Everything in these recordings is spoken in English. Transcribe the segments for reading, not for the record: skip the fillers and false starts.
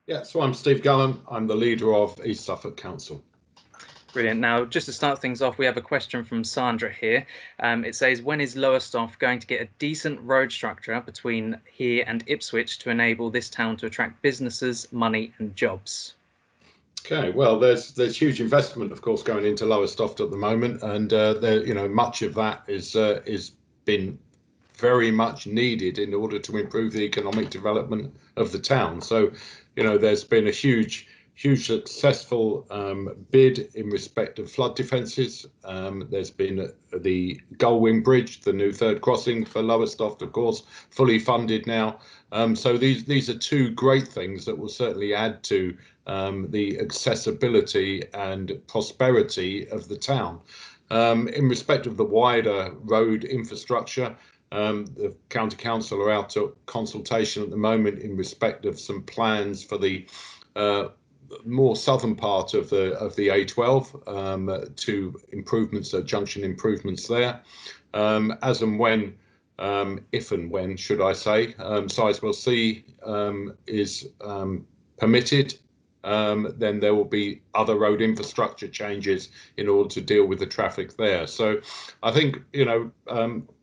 Yeah, so I'm Steve Gallen. I'm the leader of East Suffolk Council. Brilliant. Now, just to start things off, we have a question from Sandra here. It says, when is Lowestoft going to get a decent road structure between here and Ipswich to enable this town to attract businesses, money and jobs? Okay, well, there's huge investment, of course, going into Lowestoft at the moment, and much of that is been very much needed in order to improve the economic development of the town. So, there's been a huge successful bid in respect of flood defences. There's been the Gullwing Bridge, the new third crossing for Lowestoft, of course, fully funded now. So these are two great things that will certainly add to the accessibility and prosperity of the town. In respect of the wider road infrastructure, the County Council are out to consultation at the moment in respect of some plans for the more southern part of the A12 to improvements, junction improvements there. As and when, if and when, should I say, Sizewell C is permitted, then there will be other road infrastructure changes in order to deal with the traffic there. So I think,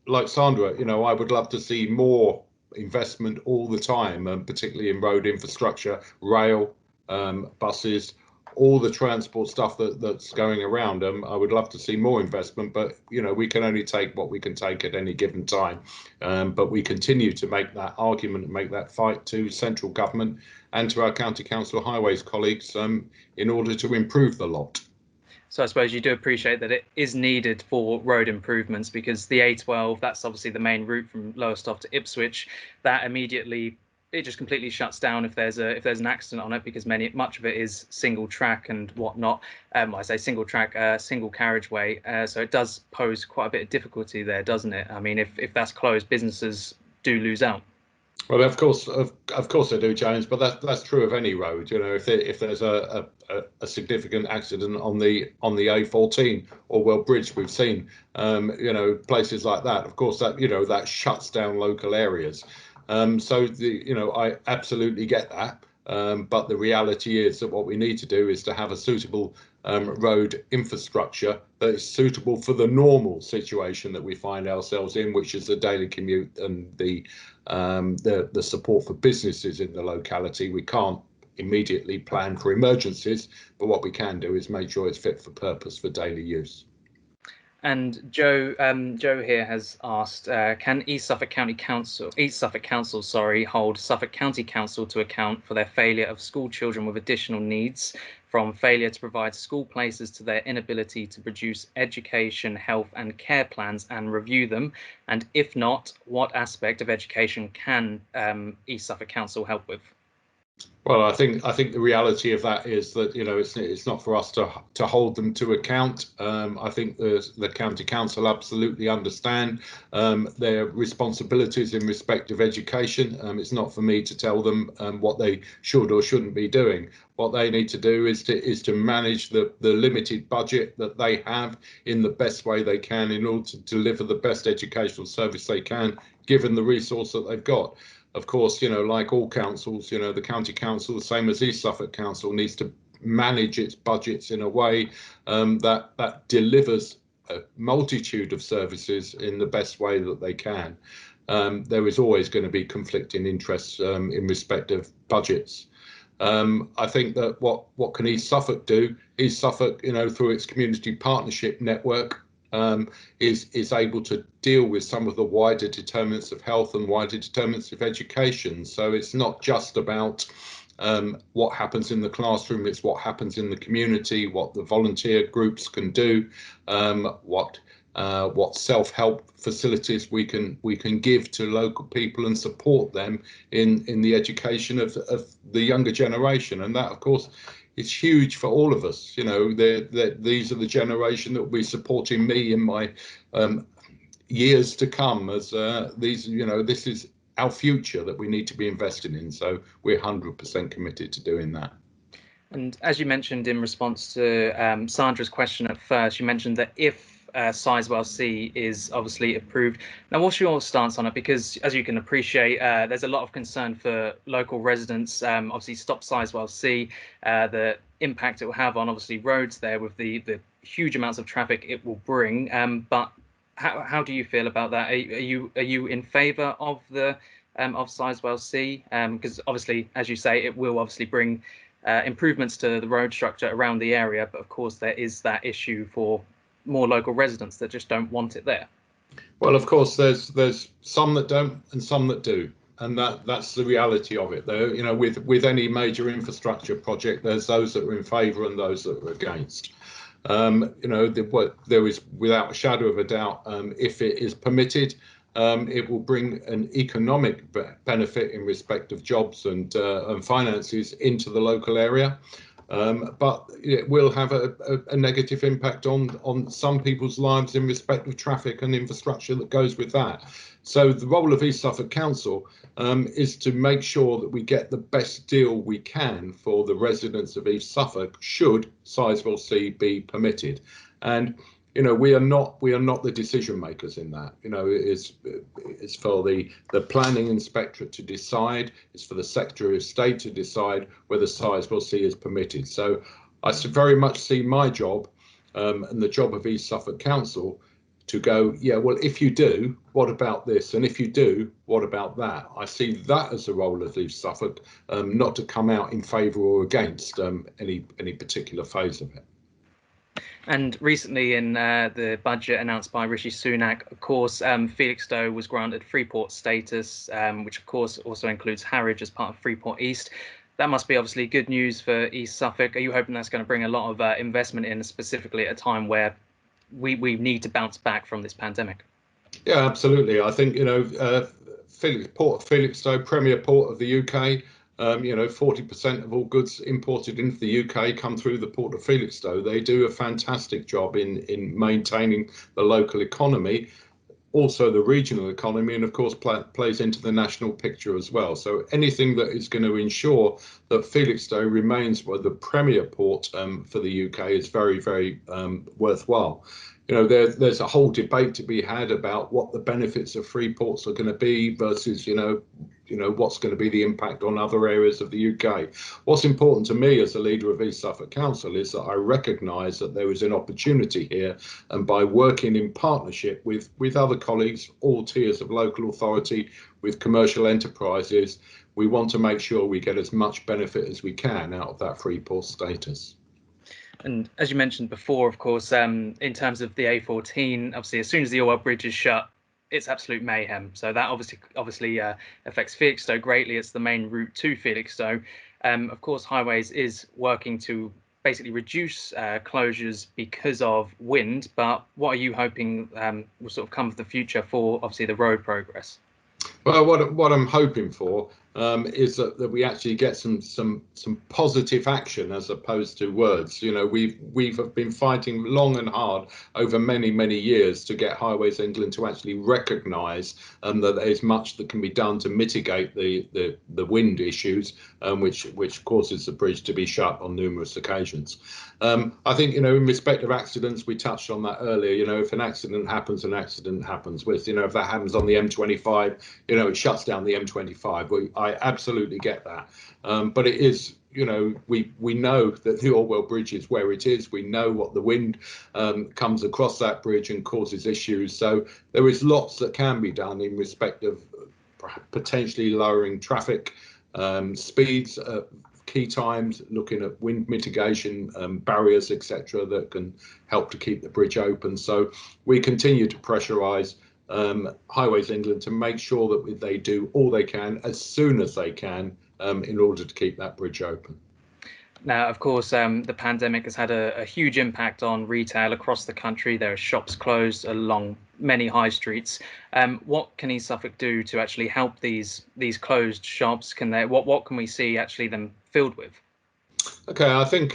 like Sandra, I would love to see more investment all the time, particularly in road infrastructure, rail, buses, all the transport stuff that's going around. I would love to see more investment, but we can only take what we can take at any given time. But we continue to make that argument and make that fight to central government and to our County Council Highways colleagues in order to improve the lot. So I suppose you do appreciate that it is needed for road improvements, because the A12, that's obviously the main route from Lowestoft to Ipswich. That immediately, it just completely shuts down if there's an accident on it, because much of it is single track and whatnot. I say single track, single carriageway. So it does pose quite a bit of difficulty there, doesn't it? I mean, if that's closed, businesses do lose out. Well, of course they do, James. But that's true of any road. If there's a significant accident on the A14 Orwell Bridge, we've seen, places like that. Of course, that shuts down local areas. So I absolutely get that. But the reality is that what we need to do is to have a suitable road infrastructure that is suitable for the normal situation that we find ourselves in, which is the daily commute and the support for businesses in the locality. We can't immediately plan for emergencies, but what we can do is make sure it's fit for purpose for daily use. And Joe here has asked, can East Suffolk Council, hold Suffolk County Council to account for their failure of school children with additional needs, from failure to provide school places to their inability to produce education, health and care plans and review them? And if not, what aspect of education can East Suffolk Council help with? Well, I think the reality of that is that it's not for us to hold them to account. I think the county council absolutely understand their responsibilities in respect of education. It's not for me to tell them what they should or shouldn't be doing. What they need to do is to manage the limited budget that they have in the best way they can in order to deliver the best educational service they can, given the resource that they've got. Of course, like all councils, the county council, the same as East Suffolk Council, needs to manage its budgets in a way that delivers a multitude of services in the best way that they can. There is always going to be conflicting interests in respect of budgets. I think that what can East Suffolk do? East Suffolk, through its community partnership network, is able to deal with some of the wider determinants of health and wider determinants of education. So it's not just about what happens in the classroom, it's what happens in the community, what the volunteer groups can do, what self-help facilities we can give to local people and support them in the education of the younger generation. And that, of course, it's huge for all of us. These are the generation that will be supporting me in my years to come, as this is our future that we need to be investing in. So we're 100% committed to doing that. And as you mentioned in response to Sandra's question at first, you mentioned that if Sizewell C is obviously approved. Now, what's your stance on it? Because as you can appreciate, there's a lot of concern for local residents. Obviously, stop Sizewell C, the impact it will have on obviously roads there with the huge amounts of traffic it will bring. But how do you feel about that? Are you in favour of the of Sizewell C? Because obviously, as you say, it will obviously bring improvements to the road structure around the area, but of course there is that issue for more local residents that just don't want it there. Well, of course, there's some that don't and some that do, and that's the reality of it. Though, you know, with any major infrastructure project, there's those that are in favour and those that are against. You know, there is without a shadow of a doubt, if it is permitted, it will bring an economic benefit in respect of jobs and finances into the local area. But it will have a negative impact on some people's lives in respect of traffic and infrastructure that goes with that. So the role of East Suffolk Council is to make sure that we get the best deal we can for the residents of East Suffolk should Sizewell C be permitted. And you know, we are not the decision makers in that. You know, it's for the planning inspectorate to decide. It's for the Secretary of State to decide whether Sizewell C is permitted. So I very much see my job and the job of East Suffolk Council to go, yeah, well, if you do, what about this? And if you do, what about that? I see that as a role of East Suffolk, not to come out in favour or against any particular phase of it. And recently in the budget announced by Rishi Sunak, of course, Felixstowe was granted Freeport status, which of course also includes Harwich as part of Freeport East. That must be obviously good news for East Suffolk. Are you hoping that's going to bring a lot of investment in, specifically at a time where we need to bounce back from this pandemic? Yeah, absolutely. I think, you know, Port of Felixstowe, premier port of the UK. You know, 40% of all goods imported into the UK come through the Port of Felixstowe. They do a fantastic job in maintaining the local economy, also the regional economy, and of course plays into the national picture as well. So anything that is going to ensure that Felixstowe remains the premier port for the UK is very, very worthwhile. You know, there's a whole debate to be had about what the benefits of free ports are going to be versus, you know, what's going to be the impact on other areas of the UK. What's important to me as a leader of East Suffolk Council is that I recognise that there is an opportunity here, and by working in partnership with other colleagues, all tiers of local authority, with commercial enterprises, we want to make sure we get as much benefit as we can out of that free port status. And as you mentioned before, of course, in terms of the A14, obviously, as soon as the Orwell Bridge is shut, it's absolute mayhem. So that obviously affects Felixstowe greatly. It's the main route to Felixstowe. Of course, Highways is working to basically reduce closures because of wind. But what are you hoping will sort of come of the future for obviously the road progress? Well, what I'm hoping for is that we actually get some positive action as opposed to words. You know, we've been fighting long and hard over many years to get Highways England to actually recognise that there's much that can be done to mitigate the wind issues, which causes the bridge to be shut on numerous occasions. I think, you know, in respect of accidents, we touched on that earlier. You know, if an accident happens, an accident happens. With, you know, if that happens on the M25, you know, it shuts down the M25. I absolutely get that, but it is, you know, we know that the Orwell Bridge is where it is. We know what the wind comes across that bridge and causes issues. So there is lots that can be done in respect of potentially lowering traffic speeds, key times, looking at wind mitigation, barriers, etc., that can help to keep the bridge open. So we continue to pressurise Highways England to make sure that they do all they can as soon as they can in order to keep that bridge open. Now, of course, the pandemic has had a huge impact on retail across the country. There are shops closed along many high streets. What can East Suffolk do to actually help these closed shops? What can we see actually them filled with? Okay, I think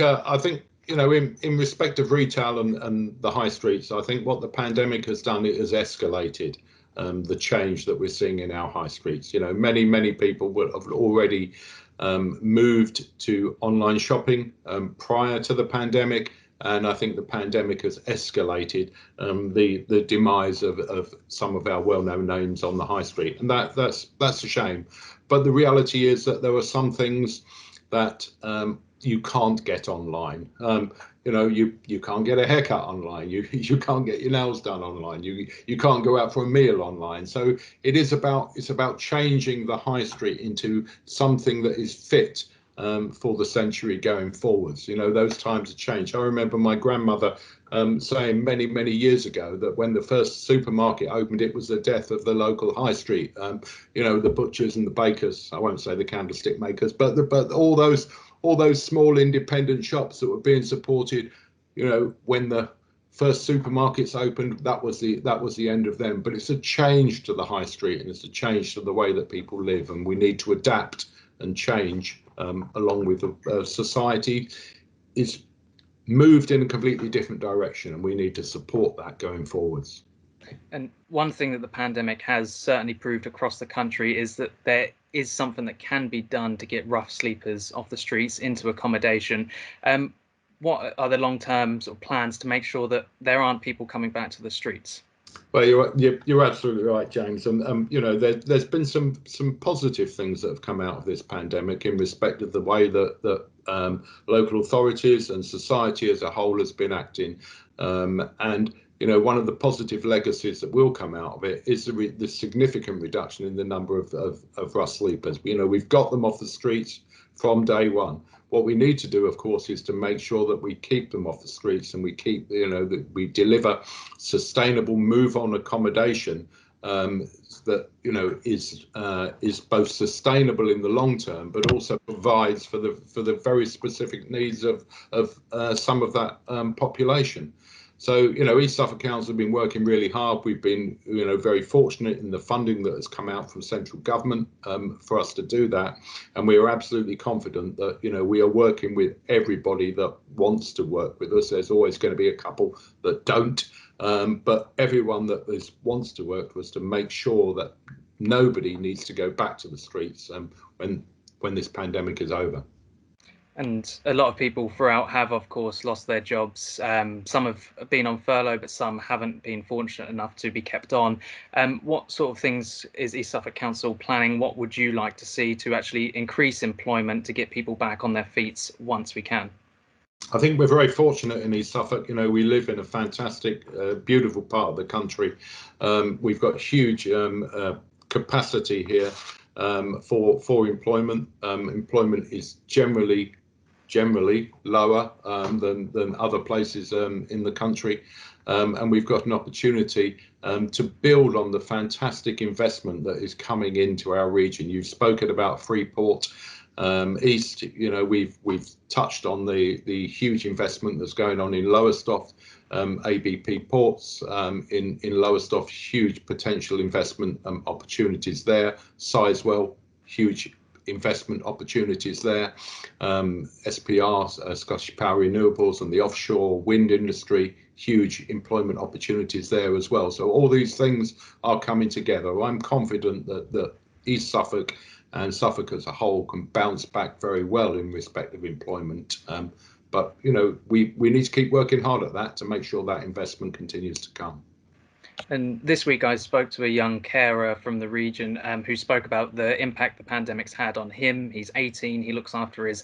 you know, in respect of retail and the high streets, I think what the pandemic has done, it has escalated the change that we're seeing in our high streets. You know, many people would have already moved to online shopping prior to the pandemic. and I think the pandemic has escalated the demise of some of our well-known names on the high street, and that's a shame. But the reality is that there are some things that you can't get online. You can't get a haircut online. You can't get your nails done online. You can't go out for a meal online. So it's about changing the high street into something that is fit for the century going forwards. Those times have changed. I remember my grandmother saying many years ago that when the first supermarket opened, it was the death of the local high street. The butchers and the bakers. I won't say the candlestick makers, but all those small independent shops that were being supported. When the first supermarkets opened, that was the end of them. But it's a change to the high street, and it's a change to the way that people live, and we need to adapt and change along with society is moved in a completely different direction, and we need to support that going forwards. And one thing that the pandemic has certainly proved across the country is that there is something that can be done to get rough sleepers off the streets into accommodation. What are the long-term sort of plans to make sure that there aren't people coming back to the streets? Well, you're absolutely right, James. And there's been some positive things that have come out of this pandemic in respect of the way that local authorities and society as a whole has been acting. And one of the positive legacies that will come out of it is the significant reduction in the number of rough sleepers. We've got them off the streets from day one. What we need to do, of course, is to make sure that we keep them off the streets, and we keep, that we deliver sustainable move-on accommodation that is both sustainable in the long term, but also provides for the very specific needs of some of that population. So, East Suffolk Council have been working really hard. We've been, very fortunate in the funding that has come out from central government for us to do that. And we are absolutely confident that, we are working with everybody that wants to work with us. There's always going to be a couple that don't, but everyone that wants to work with us to make sure that nobody needs to go back to the streets when this pandemic is over. And a lot of people throughout have, of course, lost their jobs. Some have been on furlough, but some haven't been fortunate enough to be kept on. What sort of things is East Suffolk Council planning? What would you like to see to actually increase employment to get people back on their feet once we can? I think we're very fortunate in East Suffolk. We live in a fantastic, beautiful part of the country. We've got huge capacity here for employment. Employment is generally lower than other places in the country, and we've got an opportunity to build on the fantastic investment that is coming into our region. You've spoken about Freeport East. We've touched on the huge investment that's going on in Lowestoft, ABP Ports in Lowestoft, huge potential investment opportunities there. Sizewell, huge investment opportunities there. SPR, Scottish Power Renewables, and the offshore wind industry, huge employment opportunities there as well. So all these things are coming together. I'm confident that East Suffolk and Suffolk as a whole can bounce back very well in respect of employment. But we need to keep working hard at that to make sure that investment continues to come. And this week I spoke to a young carer from the region who spoke about the impact the pandemic's had on him. He's 18, he looks after his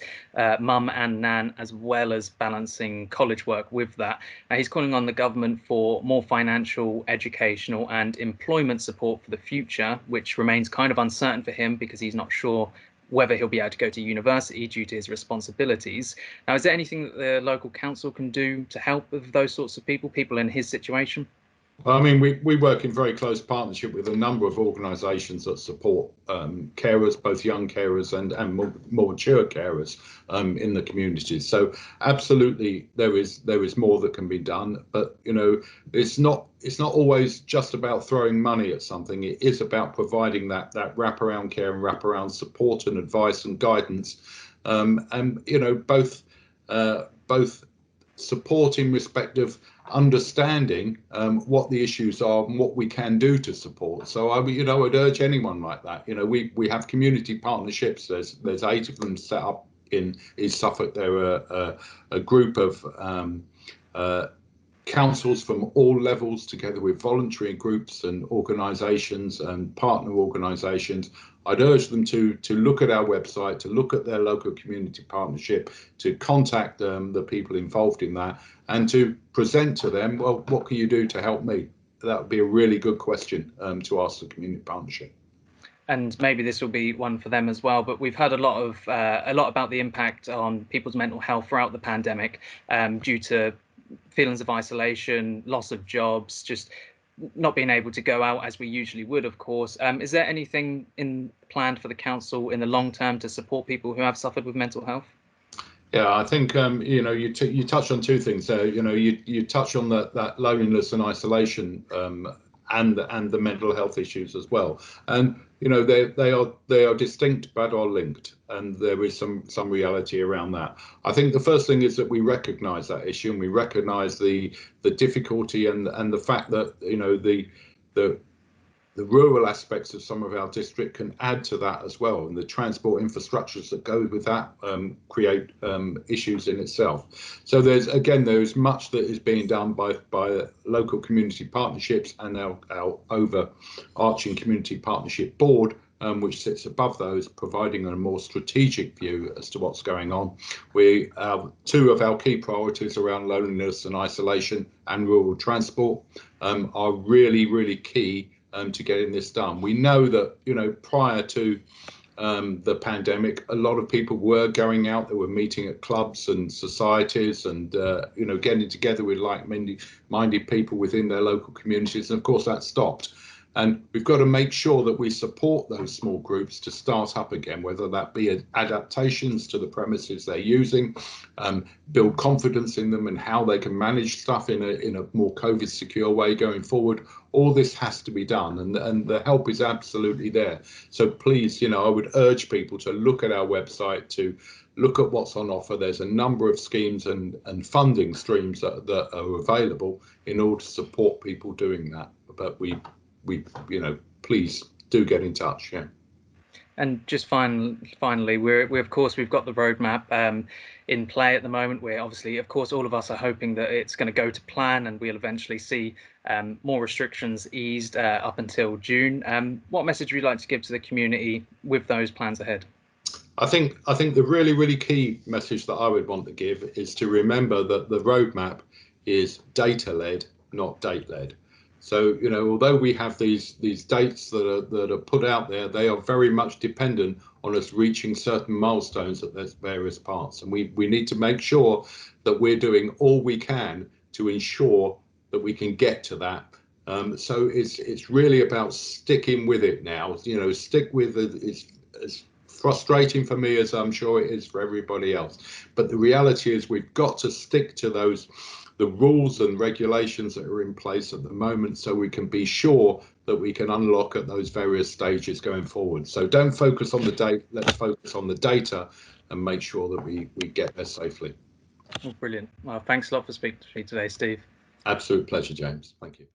mum and nan, as well as balancing college work with that. He's calling on the government for more financial, educational and employment support for the future, which remains kind of uncertain for him because he's not sure whether he'll be able to go to university due to his responsibilities. Now, is there anything that the local council can do to help with those sorts of people in his situation? Well, I mean, we work in very close partnership with a number of organisations that support carers, both young carers and more mature carers in the communities. So absolutely, there is more that can be done. But it's not always just about throwing money at something. It is about providing that wraparound care and wraparound support and advice and guidance, and both support in respect of understanding what the issues are and what we can do to support. So I would urge anyone like that. We have community partnerships. There's 8 of them set up in East Suffolk. There are a group of councils from all levels, together with voluntary groups and organisations and partner organisations. I'd urge them to look at our website, to look at their local community partnership, to contact the people involved in that, and to present to them, well, what can you do to help me? That would be a really good question to ask the community partnership. And maybe this will be one for them as well. But we've heard a lot about the impact on people's mental health throughout the pandemic, due to feelings of isolation, loss of jobs, just not being able to go out as we usually would, of course. Is there anything planned for the council in the long term to support people who have suffered with mental health? Yeah, I think you touched on two things there. You touch on that loneliness and isolation, and the mental health issues as well. And they are distinct but are linked, and there is some reality around that. I think the first thing is that we recognise that issue, and we recognise the difficulty and the fact that the rural aspects of some of our district can add to that as well, and the transport infrastructures that go with that create issues in itself. So there is much that is being done by local community partnerships and our overarching community partnership board, which sits above those, providing a more strategic view as to what's going on. Two of our key priorities around loneliness and isolation and rural transport are really key to getting this done. We know that prior to the pandemic, a lot of people were going out. They were meeting at clubs and societies, and getting together with like-minded people within their local communities. And of course, that stopped. And we've got to make sure that we support those small groups to start up again, whether that be adaptations to the premises they're using, build confidence in them and how they can manage stuff in a more COVID secure way going forward. All this has to be done, and the help is absolutely there. So please, I would urge people to look at our website, to look at what's on offer. There's a number of schemes and funding streams that are available in order to support people doing that. But we please do get in touch. Yeah. And just finally, we've got the roadmap in play at the moment. We're obviously, of course, all of us are hoping that it's going to go to plan and we'll eventually see more restrictions eased up until June. What message would you like to give to the community with those plans ahead? I think the really key message that I would want to give is to remember that the roadmap is data-led, not date-led. So, although we have these dates that are put out there, they are very much dependent on us reaching certain milestones at those various parts. And we need to make sure that we're doing all we can to ensure that we can get to that. So it's really about sticking with it now. Stick with it. It's as frustrating for me as I'm sure it is for everybody else. But the reality is we've got to stick to the rules and regulations that are in place at the moment, so we can be sure that we can unlock at those various stages going forward. So don't focus on the date, let's focus on the data and make sure that we get there safely. Well, brilliant. Well, thanks a lot for speaking to me today, Steve. Absolute pleasure, James. Thank you.